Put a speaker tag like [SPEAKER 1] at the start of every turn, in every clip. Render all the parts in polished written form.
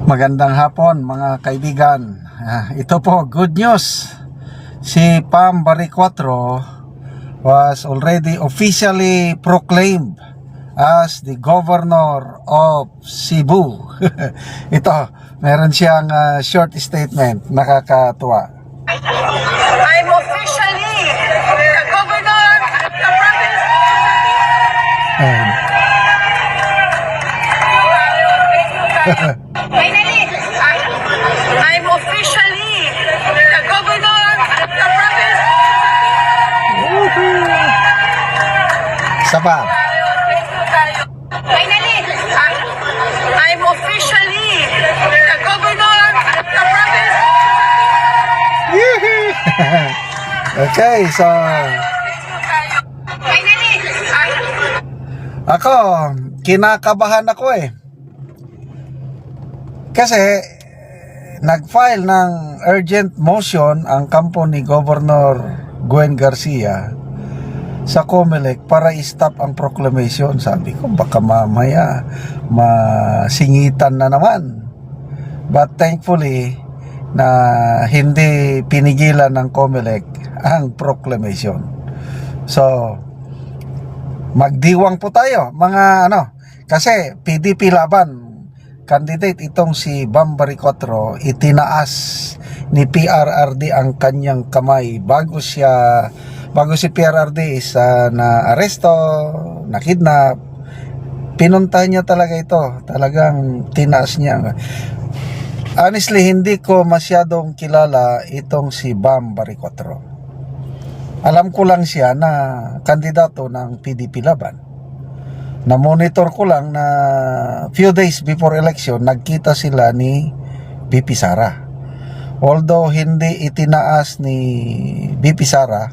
[SPEAKER 1] Magandang hapon mga kaibigan. Ito po, good news. Si Pam Baricotro was already officially proclaimed as the governor of Cebu. Ito, meron siyang short statement, nakakatuwa.
[SPEAKER 2] I'm officially the governor of the province Finally, I'm officially the governor of the province
[SPEAKER 1] Isa pa.
[SPEAKER 2] Finally, I'm officially the governor of the province
[SPEAKER 1] Okay, so
[SPEAKER 2] Finally,
[SPEAKER 1] ako, kinakabahan ako Kasi nag-file ng urgent motion ang kampo ni Governor Gwen Garcia sa COMELEC para i-stop ang proclamation. Sabi ko baka mamaya masingitan na naman. But thankfully na hindi pinigilan ng COMELEC ang proclamation. So magdiwang po tayo mga kasi PDP laban candidate itong si Pam Baricotro. Itinaas ni PRRD ang kanyang kamay bago si PRRD is na aresto, na kidnap. Pinuntahan niya talaga ito, talagang tinaas niya. Honestly, hindi ko masyadong kilala itong si Pam Baricotro. Alam ko lang siya na kandidato ng PDP laban. Na-monitor ko lang na few days before election, nagkita sila ni VP Sara. Although hindi itinaas ni VP Sara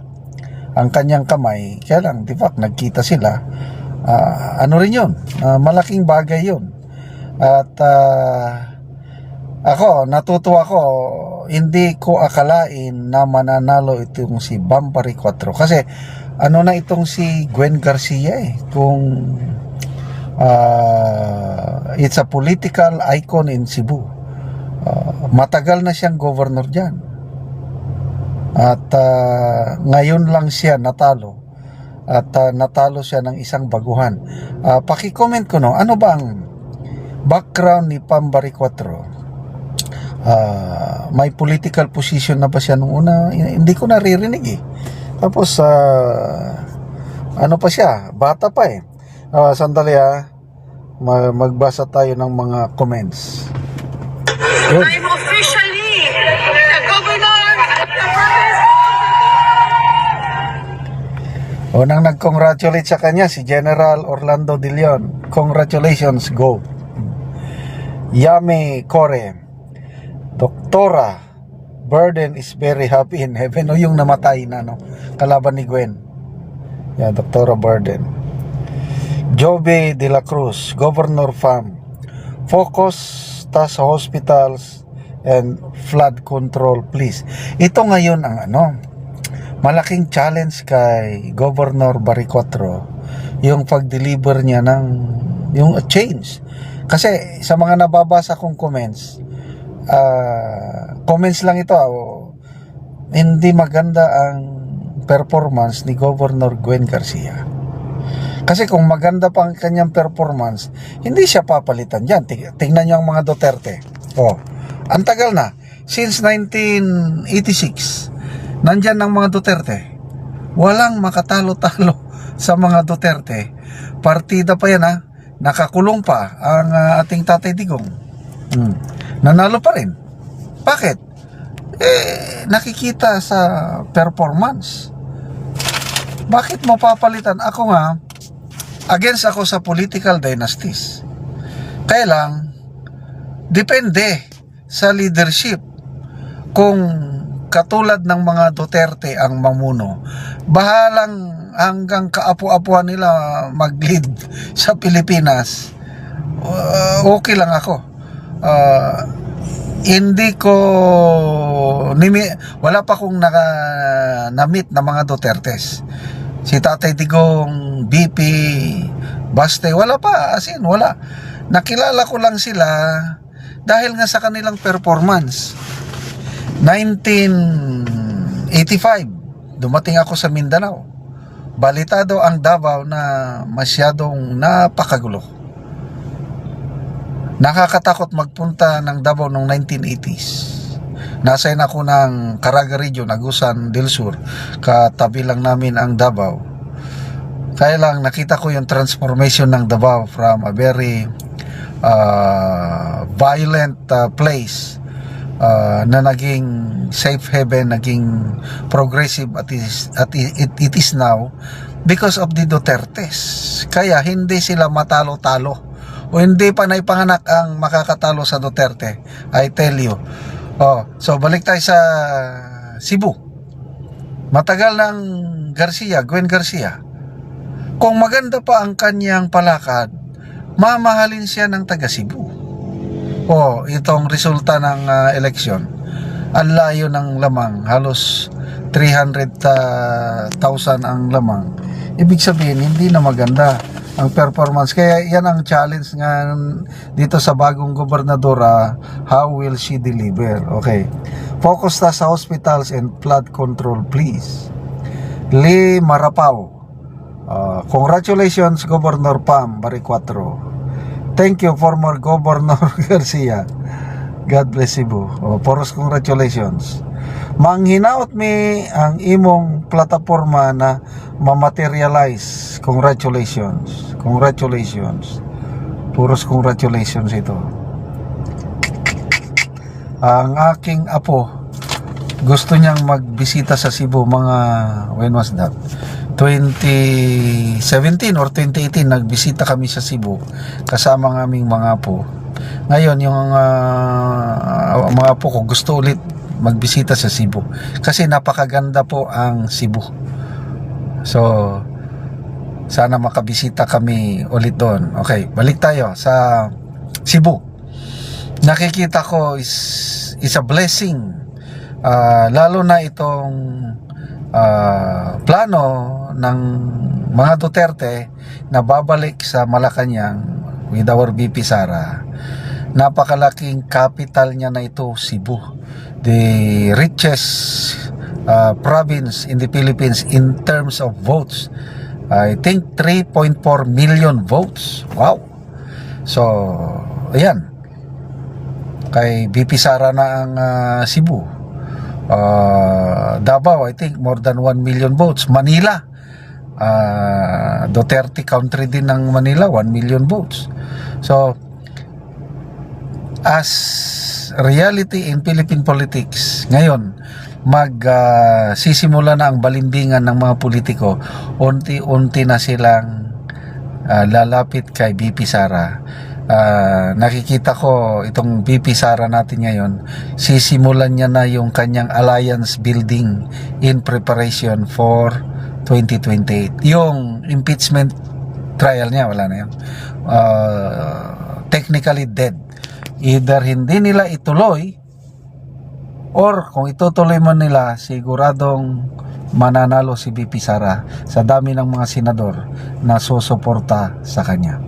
[SPEAKER 1] ang kanyang kamay, kaya lang, di ba, nagkita sila. Ano rin yun? Malaking bagay yun. At ako, natutuwa ko, hindi ko akalain na mananalo itong si Pam Baricotro. Kasi, ano na itong si Gwen Garcia kung it's a political icon in Cebu. Matagal na siyang governor dyan. At ngayon lang siya natalo. At natalo siya ng isang baguhan. Paki-comment ko ano ba ang background ni Pam Baricotro? May political position na ba siya nung una? Hindi ko naririnig Tapos ano pa siya? Bata pa sandali magbasa tayo ng mga comments. Yun.
[SPEAKER 2] I'm officially the governor of the province.
[SPEAKER 1] Unang nag-congratulate sa kanya si General Orlando De Leon. Congratulations, go. Yami Kore. Doktora Burden is very happy in heaven. Yung namatay na kalaban ni Gwen. Doktora Burden. Joby de la Cruz, Governor Pham. Focus sa hospitals and flood control, please. Ito ngayon ang malaking challenge kay Governor Baricotro, yung pag-deliver niya ng yung change. Kasi sa mga nababasa kong comments lang ito, hindi maganda ang performance ni Governor Gwen Garcia. Kasi kung maganda pa ang kanyang performance, hindi siya papalitan dyan. Tingnan niyo ang mga Duterte. Ang tagal na. Since 1986, nandyan ang mga Duterte. Walang makatalo-talo sa mga Duterte. Partida pa yan Nakakulong pa ang ating Tatay Digong. Nanalo pa rin. Bakit? Nakikita sa performance. Bakit mo papalitan? Ako against ako sa political dynasties. Kaya lang, depende sa leadership. Kung katulad ng mga Duterte ang mamuno, bahalang hanggang kaapu-apuan nila mag-lead sa Pilipinas, okay lang ako. Hindi ko wala pa akong na-meet na mga Dutertes. Si Tatay Digong, BP, Baste, wala pa, wala. Nakilala ko lang sila Dahil nga sa kanilang performance. 1985, dumating ako sa Mindanao. Balitado ang Davao na masyadong napakagulo. Nakakatakot magpunta ng Davao noong 1980s. Nasayin ako ng Caraga Region, Agusan del Sur. Katabi lang namin ang Davao. Kaya lang nakita ko yung transformation ng Davao from a very violent place na naging safe haven, naging progressive at it is now because of the Dutertes. Kaya hindi sila matalo-talo o hindi pa naipanganak ang makakatalo sa Duterte. I tell you. So balik tayo sa Cebu. Matagal ng Gwen Garcia. Kung maganda pa ang kanyang palakad, mamahalin siya ng taga Cebu. Itong resulta ng eleksyon. Ang layo ng lamang, halos 300,000 ang lamang. Ibig sabihin, hindi na maganda ang performance. Kaya yan ang challenge nga dito sa bagong gobernadora. How will she deliver? Okay. Focus na sa hospitals and flood control, please. Lee Marapao. Congratulations, Governor Pam Baricuatro. Thank you, former Governor Garcia. God bless Cebu. Poros congratulations. Manghinaot mi ang imong plataforma na ma-materialize. Congratulations. Congratulations. Puros congratulations ito. Ang aking apo gusto niyang magbisita sa Cebu mga when was that? 2017 or 2018 nagbisita kami sa Cebu kasama ng aming mga apo. Ngayon yung mga apo ko gusto ulit magbisita sa Cebu kasi napakaganda po ang Cebu. So sana makabisita kami ulit doon. Okay, balik tayo sa Cebu. Nakikita ko is a blessing, lalo na itong plano ng mga Duterte na babalik sa Malacanang with our VP Sara. Napakalaking capital niya na ito, Cebu, the richest province in the Philippines in terms of votes. I think 3.4 million votes. Wow. So ayan, kay VP Sara na ang Cebu. Davao, I think more than 1 million votes. Manila, Duterte country din ng Manila, 1 million votes. So as reality in Philippine politics ngayon, sisimula na ang balimbingan ng mga politiko. Unti-unti na silang lalapit kay VP Sara. Nakikita ko itong VP Sara natin ngayon, sisimulan niya na yung kanyang alliance building in preparation for 2028. Yung impeachment trial niya, wala na yun. Technically dead. Either hindi nila ituloy or kung itutuloy man nila, siguradong mananalo si VP Sara sa dami ng mga senador na susuporta sa kanya.